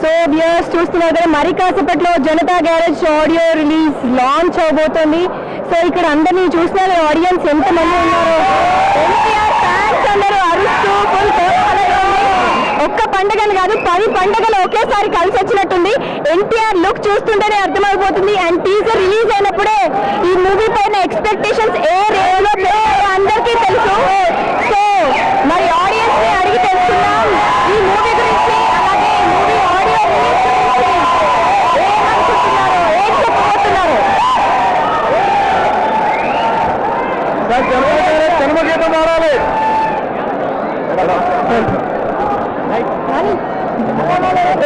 So viewers చూస్తున్నారు కదా, మరి కాసేపట్లో Janatha Garage audio release launch అవబోతోంది. సో ఇక్కడ అందరినీ చూస్తున్నారు, ఆడియన్స్ ఎంతమంది ఉన్నారో, ఎన్టీఆర్ ఫ్యాన్స్ అందరూ అరుస్తూ ఫుల్ ఒక్క పండుగలు కాదు 10 పండుగలు ఒకేసారి కలిసి వచ్చినట్టుంది. ఎన్టీఆర్ లుక్ చూస్తుంటేనే అర్థమైపోతుంది. అండ్ టీజర్ రిలీజ్ అయినప్పుడే ఈ మూవీ పైన ఎక్స్పెక్టేషన్స్ ఏ రేంజ్ లో అందరికీ తెలుసు. సో మరి ఆడియన్స్ ని అడిగి తెలుసుకుందాం ఈ మూవీ గురించి, అలాగే ఈ మూవీ ఆడియో రిలీజ్ గురించి ఏమనుకుంటున్నారో, ఏం చెప్పబోతున్నారు.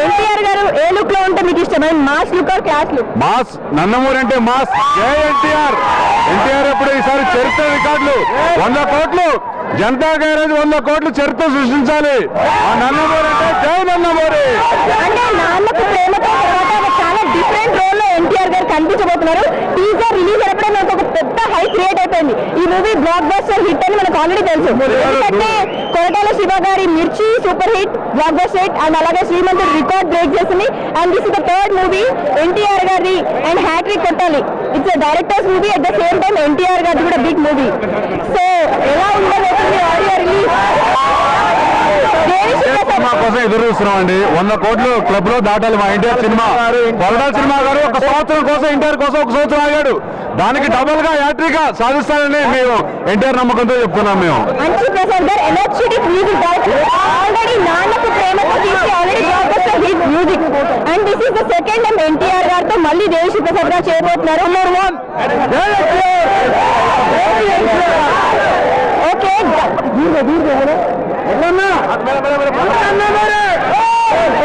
ఎన్టీఆర్ గారు ఏ లుక్ లో ఉంటే మీకు ఇష్టం? Mass look or class look? Mass. Nandamuri అంటే మాస్. జై ఎన్టీఆర్. ఎన్టీఆర్ ఎప్పుడు ఈసారి చరిత్ర రికార్డులు 100 కోట్లు, జనతా గ్యారేజ్ 100 కోట్లు చరిత్ర సృష్టించాలి. ఆ నందమూరి అంటే జై నందమూరి. అంటే నాన్నకు ప్రేమతో చాలా డిఫరెంట్ రోల్ లో ఎన్టీఆర్ గారు కనిపించబోతున్నారు. టీజర్ రిలీజ్ అయినప్పుడే మనకు ఒక పెద్ద హై క్రియేట్ అయిపోయింది. ఈ మూవీ బ్లాక్ బస్టర్ హిట్ అని మనకు ఆల్రెడీ తెలుసు. ఎందుకంటే కొరటాల శివ గారి మిర్చి super hit, block buster hit, and అలాగే శ్రీమంతుడు రికార్డ్ బ్రేక్ చేసింది. And this is the third movie NTR గారి అండ్ హ్యాట్రిక్ కొట్టాలి. It's a directors movie, at the same time NTR గారి కూడా బిగ్ మూవీ. సో ఎలా ఉండబోతుంది ఆడియో రిలీజ్? సినిమా కోసం ఎదురు చూస్తున్నాం అండి. 100 కోట్లు క్లబ్ లో దాటాలి మా ఎన్టీఆర్ సినిమా. కొరటాల సినిమా గారు ఒక సంవత్సరం కోసం ఎన్టీఆర్ కోసం ఒక సంవత్సరం ఆగాడు. దానికి డబుల్ గా హ్యాట్రిక్ గా సాధిస్తారని మేము ఎన్టీఆర్ నమ్మకంతో చెప్తున్నాం. మేము అంచు ప్రసాద్ గారు energetic music director, already Nannaku Prematho తీసి already block buster hit music. And this is the second time NTR గారితో మళ్ళీ దేవిశ్రీ ప్రసాద్ గారు చేయబోతున్నారు. ఓకే,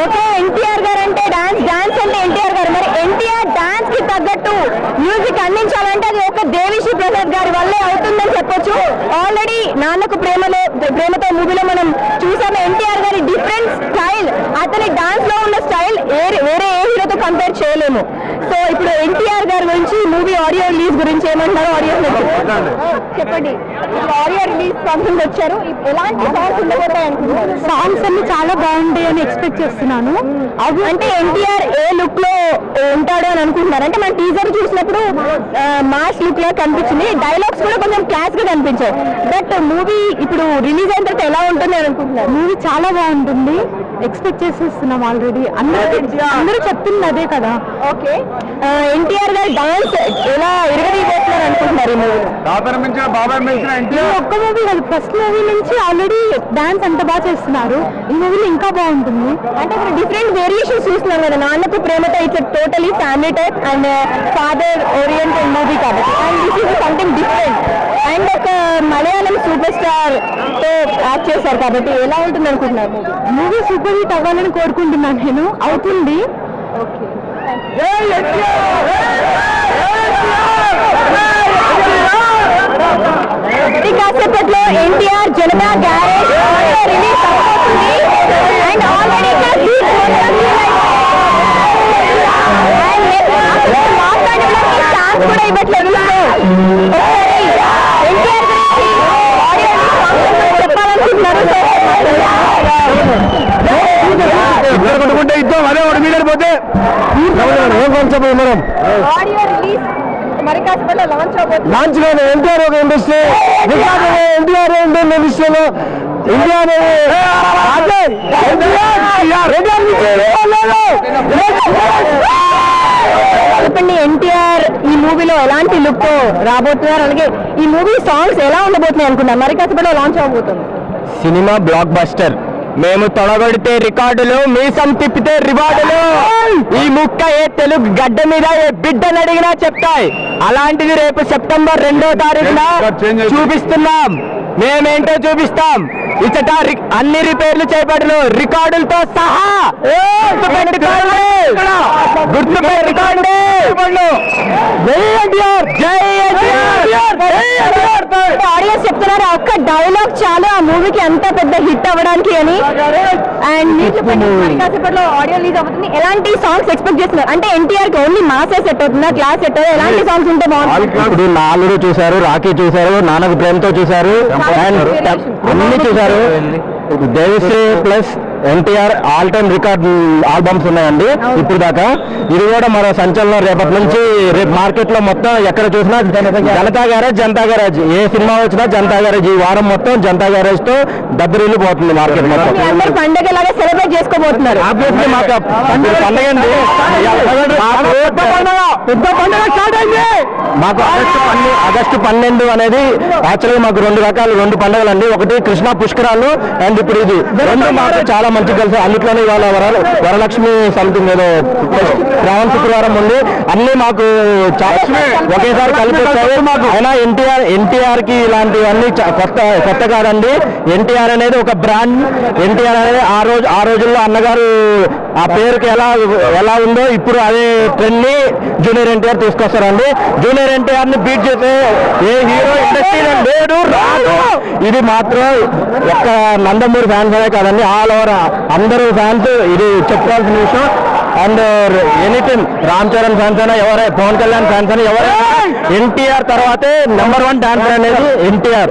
ఓకే, ఎన్టీఆర్ గారు అంటే డాన్స్ అంటే ఎన్టీఆర్ గారు. మరి ఎన్టీఆర్ డాన్స్ కి తగ్గట్టు మ్యూజిక్ అందించాలంటే అది ఒక దేవిశ్రీ ప్రసాద్ గారి వల్లే అవుతుందని చెప్పొచ్చు. ఆల్రెడీ నాన్నకు ప్రేమతో మూవీలో మనం చూసాము ఎన్టీఆర్ గారి డిఫరెంట్ స్టైల్, అతని డాన్స్ లో ఉన్న స్టైల్ వేరే ఏ హీరోతో కంపేర్ చేయలేము. సో ఇప్పుడు ఎన్టీఆర్ గారి గురించి మూవీ ఆడియో రిలీజ్ గురించి ఏమంటారు? ఆడియో చెప్పండి. ఆడియో రిలీజ్ సాంగ్స్ వచ్చారు, ఎలాంటి సాంగ్స్ ఉండబోతాయి అనుకుంటున్నారు? సాంగ్స్ అన్ని చాలా బాగుంటాయి అని ఎక్స్పెక్ట్ చేస్తున్నాను. అవి అంటే ఎన్టీఆర్ ఏ లుక్ లో ఉంటాడు అని అనుకుంటున్నారు? అంటే మన టీజర్ చూసినప్పుడు మాస్ లుక్ లా కనిపించింది, డైలాగ్స్ కూడా కొంచెం క్లాస్ గా కనిపించాయి. బట్ మూవీ ఇప్పుడు రిలీజ్ అయిన తర్వాత ఎలా ఉంటుంది అని అనుకుంటున్నారు? మూవీ చాలా బాగుంటుంది, ఎక్స్పెక్ట్ చేసేస్తున్నాం ఆల్రెడీ. అందరూ చెప్తుంది అదే కదా. ఓకే, ఎన్టీఆర్ గారి డాన్స్ ఎలా ఇరగదీయబోతున్నారు అనుకుంటున్నారు ఈ మూవీలో? ఒక్క మూవీ కాదు, ఫస్ట్ మూవీ నుంచి ఆల్రెడీ డాన్స్ అంత బాగా చేస్తున్నారు. ఈ మూవీలో ఇంకా బాగుంటుంది. అంటే ఇప్పుడు డిఫరెంట్ వేరియేషన్స్ చూస్తున్నాం కదా. నాన్నకు ప్రేమతో it's totally family type and father oriented movie కాబట్టి, and this is something different. And ఒక మలయాళం సూపర్ స్టార్ తో యాక్ట్ చేశారు కాబట్టి ఎలా ఉంటుంది అనుకుంటున్నారు? మూవీ సూపర్ హిట్ అవ్వాలని కోరుకుంటున్నాను నేను. అవుతుంది. ఓకే, కాసేపట్లో ఎన్టీఆర్ జనతా గ్యారేజ్ రిలీజ్ అవుతుంది. అండ్ ఆల్రెడీ ఛాన్స్ కూడా ఇవ్వట్లేదు. ఎన్టీఆర్ గురించి చెప్పాలనుకుంటున్నారు. కొట్టుకుంటే ఇద్దాం, అదే ఒకటి మీటర్ పోతే ఆడియో రిలీజ్ మరి కాసేపట్లో లాంచ్ అవబోతుంది. లాంచ్ కాదు, ఎన్టీఆర్ ఒక ఇండస్ట్రీ, ఎన్టీఆర్ ఇండస్ట్రీలో చెప్పండి, ఎన్టీఆర్ ఈ మూవీలో ఎలాంటి లుక్ తో రాబోతున్నారు? అలాగే ఈ మూవీ సాంగ్స్ ఎలా ఉండబోతున్నాయి అనుకున్నారు? మరి కాసేపట్లో లాంచ్ అవబోతుంది. Cinema blockbuster. మేము తొడగొడితే రికార్డులు, మీసం తిప్పితే రివార్డులు. ఈ ముక్క ఏ తెలుగు గడ్డ మీద ఏ బిడ్డను అడిగినా చెప్తాయి. అలాంటిది రేపు సెప్టెంబర్ 2వ తారీఖున చూపిస్తున్నాం. మేమేంటో చూపిస్తాం. ఇచ్చట అన్ని రిపేర్లు చేపట్టను, రికార్డులతో సహా. గుర్తుపెట్టుకోండి. ఆడియన్స్ చెప్తున్నారు ఒక్క డైలాగ్ చాలు ఆ మూవీకి అంత పెద్ద హిట్ అవ్వడానికి అని. అండ్ మీరు చెప్పండి, కాసేపట్లో ఆడియో రిలీజ్ అవుతుంది, ఎలాంటి సాంగ్స్ ఎక్స్పెక్ట్ చేస్తున్నారు? అంటే ఎన్టీఆర్ కి ఓన్లీ మాసే సెట్ అవుతుందా, క్లాస్ సెట్ అవుతుంది? ఎలాంటి సాంగ్స్ ఉంటే బాగుంటుంది? ఇప్పుడు నాలుగు చూసారు, రాఖీ చూసారు, నాన్నకు ప్రేమతో చూసారు, అన్ని చూసారు. Devi Sri plus NTR all time record albums ఉన్నాయండి ఇప్పుడు దాకా. ఇది కూడా మరో సంచలనం. రేపటి నుంచి రేపు మార్కెట్ లో మొత్తం ఎక్కడ చూసినా జనతా గ్యారేజ్ ఏ సినిమా వచ్చినా జనతా గ్యారేజ్. ఈ వారం మొత్తం జనతా గ్యారేజ్ తో దద్దరిల్లిపోతుంది మార్కెట్ మొత్తం. పండుగ లాగా సెలబ్రేట్ చేసుకోబోతున్నారు. ఆబ్వియస్లీ మాకు పండుగ అండి. పెద్ద పండుగ స్టార్ట్ అయింది మాకు. ఆగస్టు 12 అనేది యాక్చువల్గా మాకు రెండు పండుగలు అండి. ఒకటి కృష్ణా పుష్కరాలు అండ్ ఇప్పుడు ఇది రెండు మాకు చాలా మంచి కలిసి. అన్నిట్లోనే ఇవాళ వరలక్ష్మి సంథింగ్ ఏదో శ్రావణ శుక్రవారం ఉంది. అన్ని మాకు ఒకేసారి కలిపి వచ్చాయి మాకు. అయినా ఎన్టీఆర్ కి ఇలాంటివన్నీ కొత్త కాదండి. ఎన్టీఆర్ అనేది ఒక బ్రాండ్. ఎన్టీఆర్ అనేది ఆ రోజుల్లో అన్నగారు ఆ పేరుకి ఎలా ఉందో ఇప్పుడు అదే ట్రెండ్ ని జూనియర్ ఎన్టీఆర్ తీసుకొస్తారండి. జూనియర్ ఎన్టీఆర్ ని బీట్ చేసే ఏ హీరో ఇండస్ట్రీలో లేడు రాదు. ఇది మాత్రం ఒక్క నందమూరి ఫ్యాన్స్ అనే కాదండి, ఆల్ ఓవర్ అందరూ ఫ్యాన్స్ ఇది చెప్పుకోవాల్సిన విషయం. And anything Ram Charan fans అయినా పవన్ కళ్యాణ్ ఫ్యాన్స్ అయినా ఎన్టీఆర్ తర్వాతే నెంబర్ 1 డాన్సర్ అనేది ఎన్టీఆర్.